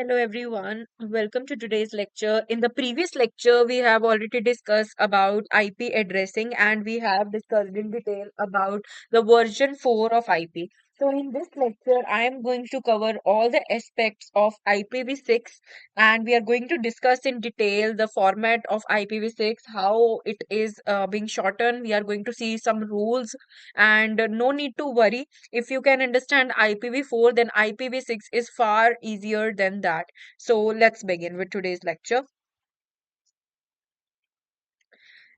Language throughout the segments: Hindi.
Hello everyone. Welcome to today's lecture. In the previous lecture, we have already discussed about IP addressing and we have discussed in detail about the version 4 of IP. So in this lecture, I am going to cover all the aspects of IPv6 and we are going to discuss in detail the format of IPv6, how it is being shortened. We are going to see some rules and no need to worry if you can understand IPv4, then IPv6 is far easier than that. So let's begin with today's lecture.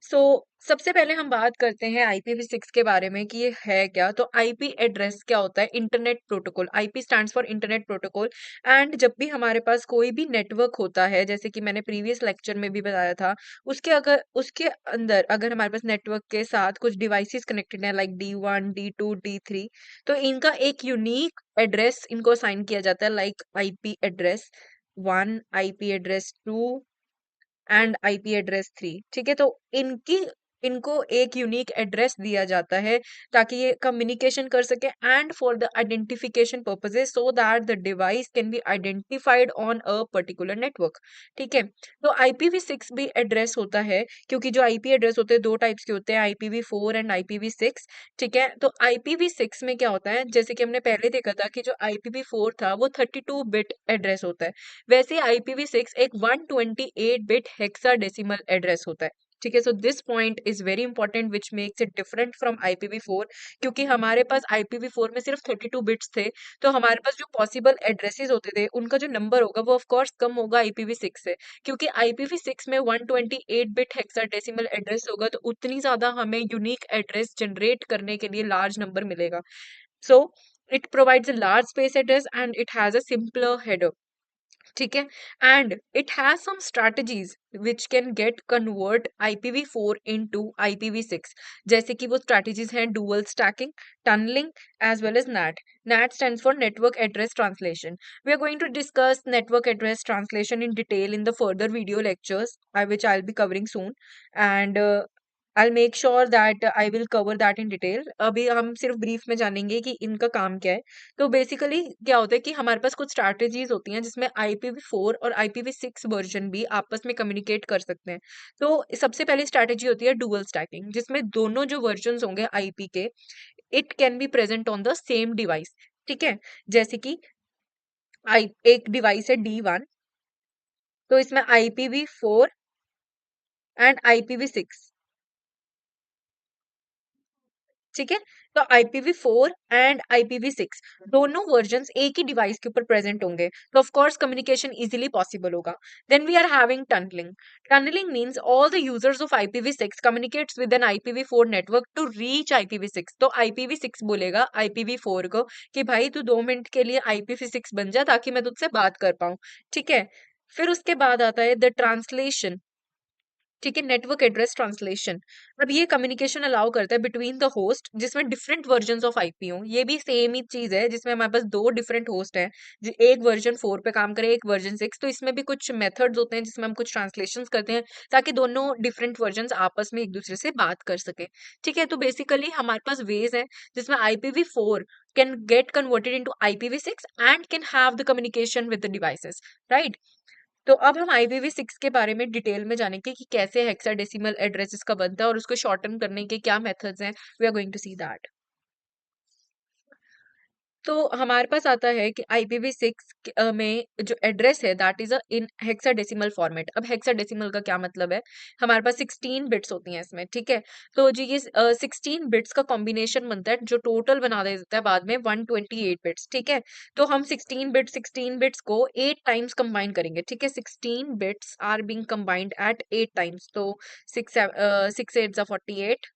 सो सबसे पहले हम बात करते हैं IPv6 के बारे में कि ये है क्या। तो आईपी एड्रेस क्या होता है? Internet protocol. IP stands for internet protocol. And जब भी हमारे पास कोई भी नेटवर्क होता है, जैसे कि मैंने प्रीवियस लेक्चर में भी बताया था, उसके अंदर अगर हमारे पास नेटवर्क के साथ कुछ डिवाइसेस कनेक्टेड है, लाइक D1 D2 D3, तो इनका एक यूनिक एड्रेस इनको असाइन किया जाता है, like IP address 1, IP address 2 and IP address 3। ठीक है, तो इनको एक यूनिक एड्रेस दिया जाता है ताकि ये कम्युनिकेशन कर सके and for the identification purposes, so that the device can be identified on a particular network. ठीक है, तो IPv6 भी एड्रेस होता है, क्योंकि जो आईपी एड्रेस होते हैं दो टाइप्स के होते हैं, IPv4 एंड IPv6। ठीक है, तो IPv6 में क्या होता है, जैसे कि हमने पहले देखा था कि जो IPv4 था वो 32 बिट एड्रेस होता है, वैसे IPv6 एक 128 बिट हेक्साडेसिमल एड्रेस होता है। ठीक है, so this point is very important which makes it different from IPv4, क्योंकि हमारे पास IPv4 में सिर्फ 32 बिट्स थे, तो हमारे पास जो पॉसिबल एड्रेसेस होते थे उनका जो नंबर होगा वो ऑफ कोर्स कम होगा IPv6 से, क्योंकि IPv6 में 128 बिट हेक्साडेसिमल एड्रेस होगा, तो उतनी ज्यादा हमें यूनिक एड्रेस जनरेट करने के लिए लार्ज नंबर मिलेगा। सो it provides a large space address and it has a simpler header। ठीक है, and it has some strategies which can get convert IPv4 into IPv6। जैसे कि वो स्ट्रैटेजीज हैं dual stacking, tunneling, as well as NAT। NAT stands for network address translation. We are going to discuss network address translation in detail in the further video lectures, which I'll be covering soon, and I'll make sure that I will cover that in detail। अभी हम सिर्फ ब्रीफ में जानेंगे कि इनका काम क्या है। तो बेसिकली क्या होता है कि हमारे पास कुछ स्ट्रैटेजीज होती हैं जिसमें IPv4 और IPv6 वर्जन भी आपस में कम्युनिकेट कर सकते हैं। तो सबसे पहली स्ट्रैटेजी होती है डुअल स्टैकिंग, जिसमें दोनों जो वर्जन होंगे आईपी के, it can be present on the same device. ठीक है, जैसे कि एक डिवाइस है D1, तो इसमें IPv4 एंड IPv6। ठीक है, तो IPv4 एंड IPv6 दोनों वर्जन्स एक ही डिवाइस के ऊपर प्रेजेंट होंगे, तो of course communication easily possible होगा। Then we are having tunneling. Tunneling means all the users of IPv6 communicates with an IPv4 network to reach IPv6। तो IPv6 बोलेगा IPv4 को कि भाई तू 2 मिनट के लिए IPv6 बन जा ताकि मैं तुझसे बात कर पाऊं। ठीक है, फिर उसके बाद आता है द ट्रांसलेशन। ठीक है, नेटवर्क एड्रेस ट्रांसलेशन। अब ये कम्युनिकेशन अलाउ करता है बिटवीन द होस्ट जिसमें डिफरेंट वर्जन्स ऑफ आईपी हो। ये भी सेम ही चीज है जिसमें हमारे पास दो डिफरेंट होस्ट हैं, एक वर्जन 4 पे काम करे, एक वर्जन 6। तो इसमें भी कुछ मेथड्स होते हैं जिसमें हम कुछ ट्रांसलेशंस करते हैं ताकि दोनों डिफरेंट वर्जन्स आपस में एक दूसरे से बात कर सके। ठीक है, तो बेसिकली हमारे पास वेज है जिसमें IPv4 can get converted into IPv6 and can have the communication with the devices, right. तो अब हम IPv6 के बारे में डिटेल में जानेंगे कि कैसे हेक्साडेसिमल एड्रेस इसका बनता है और उसको शॉर्टन करने के क्या मेथड्स हैं। We are going to see that. तो हमारे पास आता है कि IPv6 में जो एड्रेस है that is in hexadecimal format. अब हेक्साडेसिमल का क्या मतलब है? हमारे पास 16 बिट्स होती हैं इसमें। ठीक है, तो जी ये 16 बिट्स का कॉम्बिनेशन बनता है जो टोटल बना देता है बाद में 128 बिट्स। ठीक है, तो हम 16 बिट्स को 8 टाइम्स कंबाइन करेंगे। ठीक है, 16 bits are being combined at 8 times, तो 6 8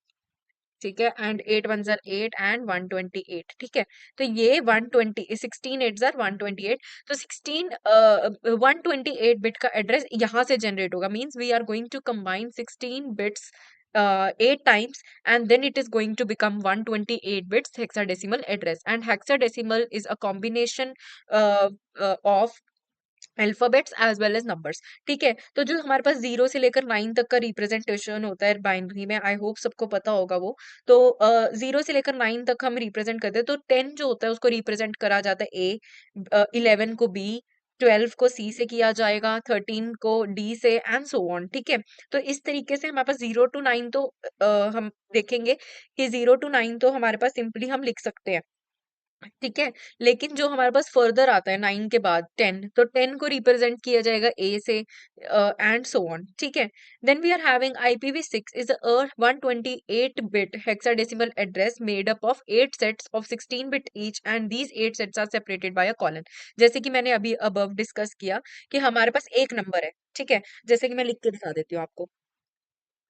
ठीक है, एंड 8 1 8 एंड 128। ठीक है, तो ये 120 16 8 128। तो 128 बिट का एड्रेस यहाँ से जनरेट होगा, means we are going to combine 16 bits 8 times and then it is going to become 128 bits hexadecimal address. And hexadecimal is a combination of alphabets as well as numbers. ठीक है, तो जो हमारे पास 0 से लेकर 9 तक का रिप्रेजेंटेशन होता है बाइनरी में, आई होप सबको पता होगा वो। तो 0 से लेकर 9 तक हम रिप्रेजेंट करते हैं, तो 10 जो होता है उसको रिप्रेजेंट करा जाता है A, 11 को B, 12 को सी से किया जाएगा, 13 को डी से, एंड सो ऑन। ठीक है, तो इस तरीके से हमारे पास 0 to 9 तो हम देखेंगे कि 0 to 9 तो हमारे पास सिंपली हम लिख सकते हैं। ठीक है, लेकिन जो हमारे पास फर्दर आता है 9 के बाद 10, तो 10 को रिप्रेजेंट किया जाएगा ए से, एंड सो ऑन। ठीक है, then we are having IPv6 is a 128 bit hexadecimal address made up of 8 sets of 16 bit each, and these 8 sets are separated by a colon. जैसे कि मैंने अभी अबव डिस्कस किया कि हमारे पास एक नंबर है। ठीक है, जैसे कि मैं लिख के दिखा देती हूँ आपको,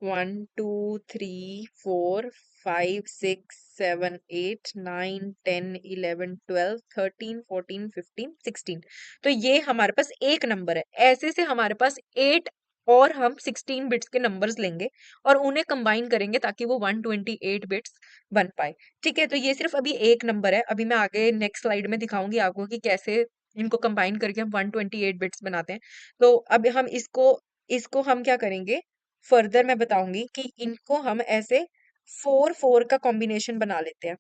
1 2 3 4 5 6 7 8 9 10 11 12 13 14 15 16। तो ये हमारे पास एक नंबर है। ऐसे से हमारे पास 8 और हम 16 बिट्स के नंबर्स लेंगे और उन्हें कंबाइन करेंगे ताकि वो 128 बिट्स बन पाए। ठीक है, तो ये सिर्फ अभी एक नंबर है। अभी मैं आगे नेक्स्ट स्लाइड में दिखाऊंगी आपको कि कैसे इनको कंबाइन करके हम 128 बिट्स बनाते हैं। तो अब हम इसको इसको हम क्या करेंगे, फर्दर मैं बताऊंगी कि इनको हम ऐसे 4 4 का कॉम्बिनेशन बना लेते हैं।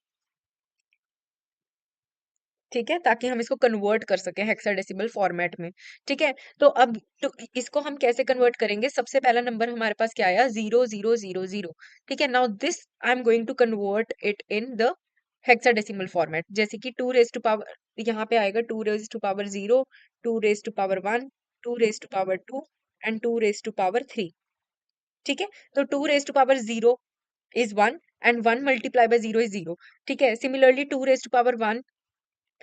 ठीक है, ताकि हम इसको कन्वर्ट कर सकें हेक्साडेसिमल फॉर्मेट में। ठीक है, तो अब तो इसको हम कैसे कन्वर्ट करेंगे, सबसे पहला नंबर हमारे पास क्या आया, 0000। ठीक है, now this I am going to convert it in the hexadecimal format. जैसे कि 2 रेज टू पावर, यहाँ पे आएगा 2 raise to power 0, 2 raise to power 1, 2 raise to power 2 and 2 raise to power 3। ठीक है, तो 2 raise to power 0 is 1 and 1 multiplied by 0 is 0। ठीक है, similarly 2 raise to power 1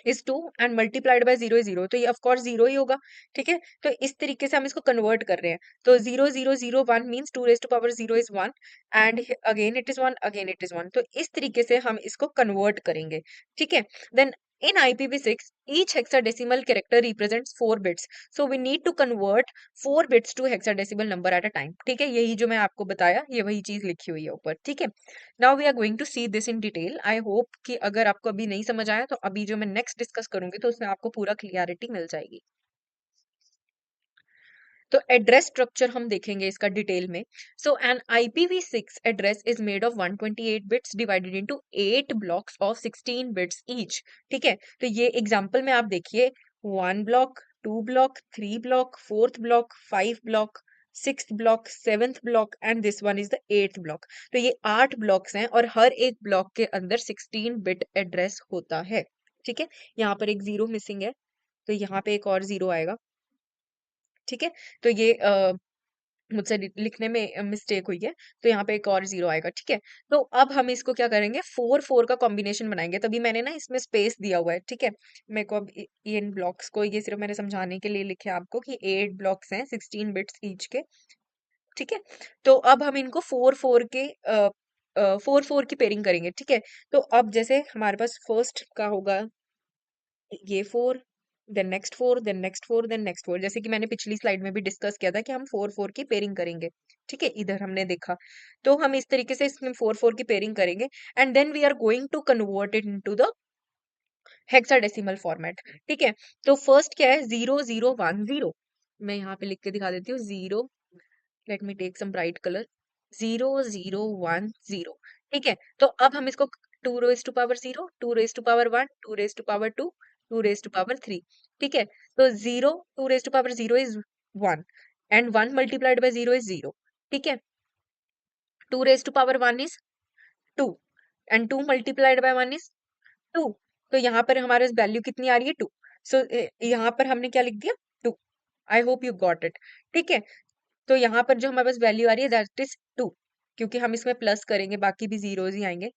is 2 and multiplied by 0 is 0, तो ये ऑफ कोर्स 0 ही होगा। ठीक है, तो इस तरीके से हम इसको कन्वर्ट कर रहे हैं। तो 0001 means 2 raise to power 0 is 1 and again it is 1, again it is 1। तो इस तरीके से हम इसको कन्वर्ट करेंगे। ठीक है, then in IPv6 each hexadecimal character represents 4 bits, so we need to convert 4 bits to hexadecimal number at a time। ठीक है, यही जो मैं आपको बताया ये वही चीज लिखी हुई है ऊपर। ठीक है, now we are going to see this in detail. I hope कि अगर आपको अभी नहीं समझ आया तो अभी जो मैं नेक्स्ट डिस्कस करूंगी तो उसमें आपको पूरा क्लियरिटी मिल जाएगी। तो एड्रेस स्ट्रक्चर हम देखेंगे इसका डिटेल में। So an IPv6 address is made of 128 bits divided into 8 blocks of 16 bits each. ठीक है, तो ये एग्जांपल में आप देखिए, 1 block, 2 block, 3 block, 4th block, 5 block, 6th block, 7th block and this one is the 8th block. तो ये 8 ब्लॉक्स हैं और हर एक ब्लॉक के अंदर 16 बिट एड्रेस होता है। ठीक है, यहाँ पर एक जीरो मिसिंग है, तो यहाँ पे एक और जीरो आएगा। ठीक है, तो ये मुझसे लिखने में मिस्टेक हुई है, तो यहाँ पे एक और जीरो आएगा। ठीक है, तो अब हम इसको क्या करेंगे, 4 4 का कॉम्बिनेशन बनाएंगे। तभी मैंने ना इसमें स्पेस दिया हुआ है। ठीक है, मेरे को अब इन ब्लॉक्स को, ये सिर्फ मैंने समझाने के लिए लिखे आपको कि 8 ब्लॉक्स हैं 16 बिट्स ईच के। ठीक है, तो अब हम इनको 4 4 की पेयरिंग करेंगे। ठीक है, तो अब जैसे हमारे पास फर्स्ट का होगा ये 4, then next 4, then next 4, then next 4, जैसे कि मैंने पिछली स्लाइड में भी डिस्कस किया था कि हम 4 4 की पेयरिंग करेंगे। ठीक है, इधर हमने देखा, तो हम इस तरीके से इसमें 4 4 की पेयरिंग करेंगे and then we are going to convert it into the hexadecimal format. ठीक है, तो फर्स्ट क्या है, 0010। मैं यहाँ पे लिख के दिखा देती हूँ, 0, let me take some bright colour, 0010। ठीक है, तो अब हम इसको 2 raise to power 0, 2 raise to power 1, 2 raise to power 2, 2 raise to power 3। ठीक है, तो 2 raise to power 0 is 1 and 1 multiplied by 0 is 0। ठीक है, 2 raise to power 1 is 2 and 2 multiplied by 1 is 2। तो यहाँ पर हमारे वैल्यू कितनी आ रही है, 2। सो यहाँ पर हमने क्या लिख दिया, 2। आई होप यू गॉट इट। ठीक है, तो यहाँ पर जो हमारे पास वैल्यू आ रही है दैट इज 2, क्योंकि हम इसमें प्लस करेंगे, बाकी भी जीरोज ही आएंगे।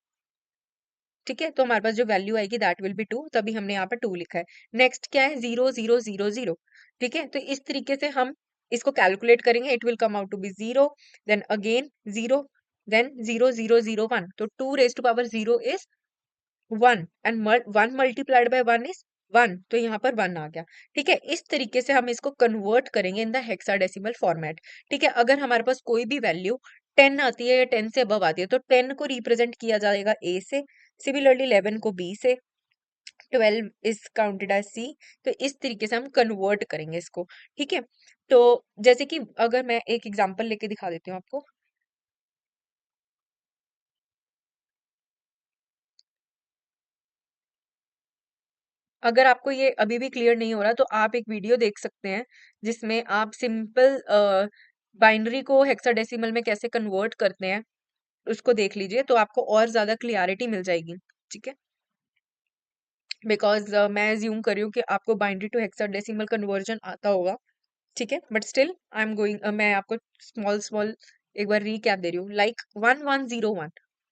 ठीक है, तो हमारे पास जो वैल्यू आएगी दैट विल बी 2, तभी हमने यहाँ पर 2 लिखा है। नेक्स्ट क्या है, 0000। ठीक है, तो इस तरीके से हम इसको कैलकुलेट करेंगे, it will come out to be 0, then again 0, then 0001। तो 2 raise to power 0 is 1 and 1 multiplied by 1 is 1, तो यहाँ पर 1 आ गया। ठीक है, इस तरीके से हम इसको कन्वर्ट करेंगे इन द हेक्साडेसिमल फॉर्मेट। ठीक है, अगर हमारे पास कोई भी वैल्यू 10 आती है या 10 से अबव आती है तो 10 को रिप्रेजेंट किया जाएगा ए से, सिमिलरली 11 को बी से, 12 इज काउंटेड एज सी। तो इस तरीके से हम कन्वर्ट करेंगे इसको। ठीक है, तो जैसे कि अगर मैं एक एग्जांपल लेके दिखा देती हूँ आपको, अगर आपको ये अभी भी क्लियर नहीं हो रहा तो आप एक वीडियो देख सकते हैं जिसमें आप सिंपल बाइनरी को हेक्साडेसिमल में कैसे कन्वर्ट करते हैं, उसको देख लीजिए तो आपको और ज्यादा क्लियरिटी मिल जाएगी। ठीक है, बिकॉज मैं एज्यूम कर रही हूँ कि आपको बाइनरी टू हेक्साडेसिमल कन्वर्जन आता होगा। ठीक है, but still I am going, मैं आपको स्मॉल स्मॉल एक बार रीकैप दे रही हूँ। Like 1101,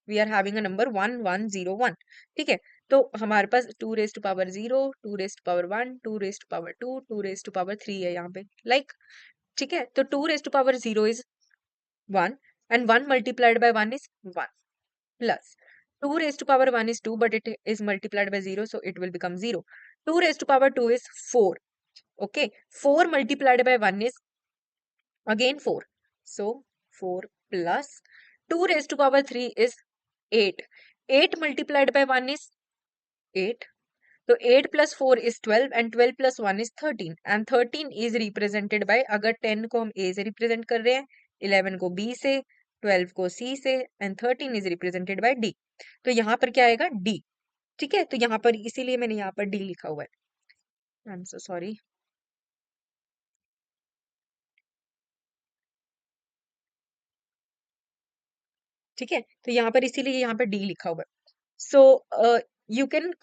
we are having a number 1101। ठीक है, तो हमारे पास 2 raise to power 0, 2 raise to power 1, 2 raise to power 2, 2 raise to power 3 है यहाँ पे। लाइक ठीक है, तो 2 raise to power 0 is 1 and 1 multiplied by 1 is 1 plus 2 raise to power 1 is 2 but it is multiplied by 0 so it will become 0. 2 raised to power 2 is 4. Okay, 4 multiplied by 1 is again 4. So 4 plus 2 raised to power 3 is 8. 8 multiplied by 1 is 8. So 8 plus 4 is 12 and 12 plus 1 is 13 and 13 is represented by, अगर 10 को हम A से represent कर रहे हैं, 11 को B से, 12 को C से and 13 is represented by D. तो यहाँ पर क्या आएगा D। ठीक है, तो यहाँ पर इसीलिए मैंने यहाँ पर D लिखा हुआ है। I am so sorry. ठीक है, तो यहाँ पर इसीलिए यहाँ पर D लिखा हुआ है। सो यू कैन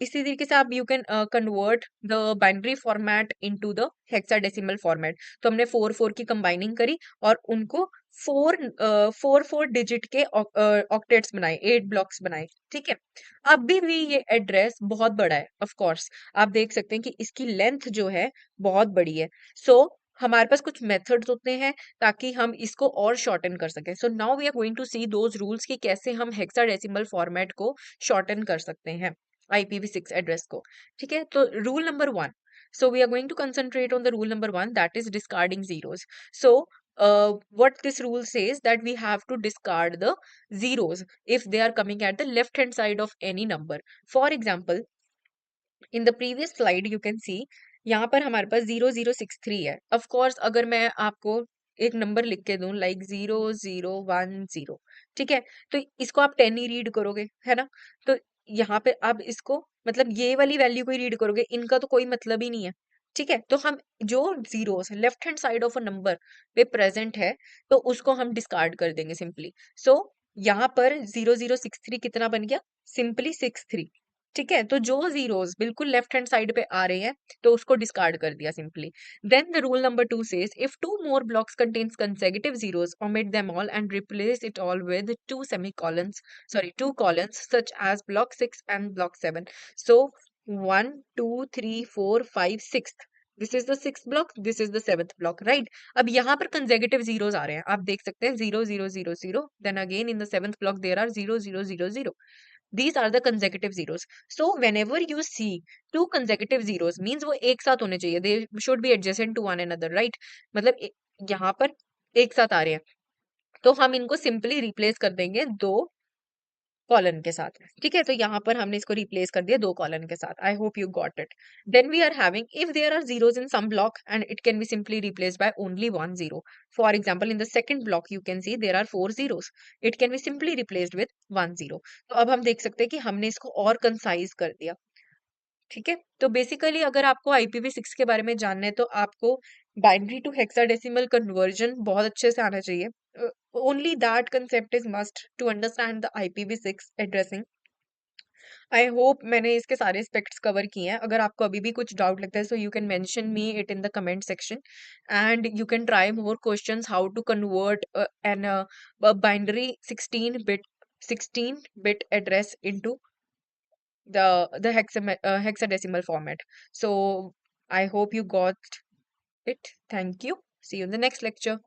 इसी तरीके से आप you can convert the binary format into the hexadecimal format. तो हमने 4 4 की कंबाइनिंग करी और उनको 4 डिजिट के ऑक्टेट्स बनाए, 8 ब्लॉक्स बनाए। ठीक है, अभी भी ये एड्रेस बहुत बड़ा है, ऑफ कोर्स आप देख सकते हैं कि इसकी लेंथ जो है बहुत बड़ी है। सो हमारे पास कुछ मेथड्स होते हैं ताकि हम इसको और शॉर्टन कर सकें। So now we are going to see those rules कि कैसे हम हेक्साडेसिमल फॉर्मेट को शॉर्टन कर सकते हैं IPv6 एड्रेस को। ठीक है, तो rule number 1, so we are going to concentrate on the rule number 1, that is discarding zeros. So what this rule says that we have to discard the zeros if they are coming at the left hand side of any number. For example, in the previous slide you can सी यहाँ पर हमारे पास 0063 है। ऑफ कोर्स अगर मैं आपको एक नंबर लिख के दूं लाइक 0010, ठीक है, तो इसको आप 10 ही रीड करोगे, है ना। तो यहाँ पे आप इसको मतलब ये वाली वैल्यू को ही रीड करोगे, इनका तो कोई मतलब ही नहीं है। ठीक है, तो हम जो zeros left hand side of a number पे प्रेजेंट है तो उसको हम डिस्कार्ड कर देंगे सिंपली। सो यहाँ पर 0063 कितना बन गया, सिंपली 63। ठीक है, तो जो जीरोस बिल्कुल लेफ्ट हैंड साइड पे आ रहे हैं तो उसको डिस्कार्ड कर दिया simply. Then the rule number 2 says if two more blocks contains consecutive zeros omit them all and replace it all with two colons such as block 6 and block 7. So 1 2 3 4 5 6, this is the six block, this is the seventh block, right. अब यहाँ पर कंसेक्यूटिव जीरोस आ रहे हैं, आप देख सकते हैं 0 0 0 0, then again in the seventh block there are 0 0 0 0। These are the consecutive zeros. So whenever you see two consecutive zeros means वो एक साथ होने चाहिए, they should be adjacent to one another, right? मतलब यहाँ पर एक साथ आ रहे हैं तो हम इनको सिंपली रिप्लेस कर देंगे दो कॉलन के साथ। ठीक है, तो यहाँ पर हमने इसको रिप्लेस कर दिया दो कॉलन के साथ। I hope you got it. Then we are having if there are zeros in some block and it can be simply replaced by only one zero. For example in the second block you can see there are 4 zeros, it can be simply replaced with 1 0। तो अब हम देख सकते हैं कि हमने इसको और कंसाइज कर दिया। ठीक है, तो बेसिकली अगर आपको IPv6 के बारे में जानना है तो आपको बाइनरी टू हेक्साडेसिमल कन्वर्जन बहुत अच्छे से आना चाहिए। Only that concept is must to understand the IPv6 addressing. आई होप मैंने इसके सारे एस्पेक्ट्स कवर किए हैं। अगर आपको अभी भी कुछ डाउट लगता है so you can mention me it in the comment section and you can try more questions how to convert an binary 16 bit address into the hexadecimal format. So I hope you got it. Thank you. See you in the next lecture.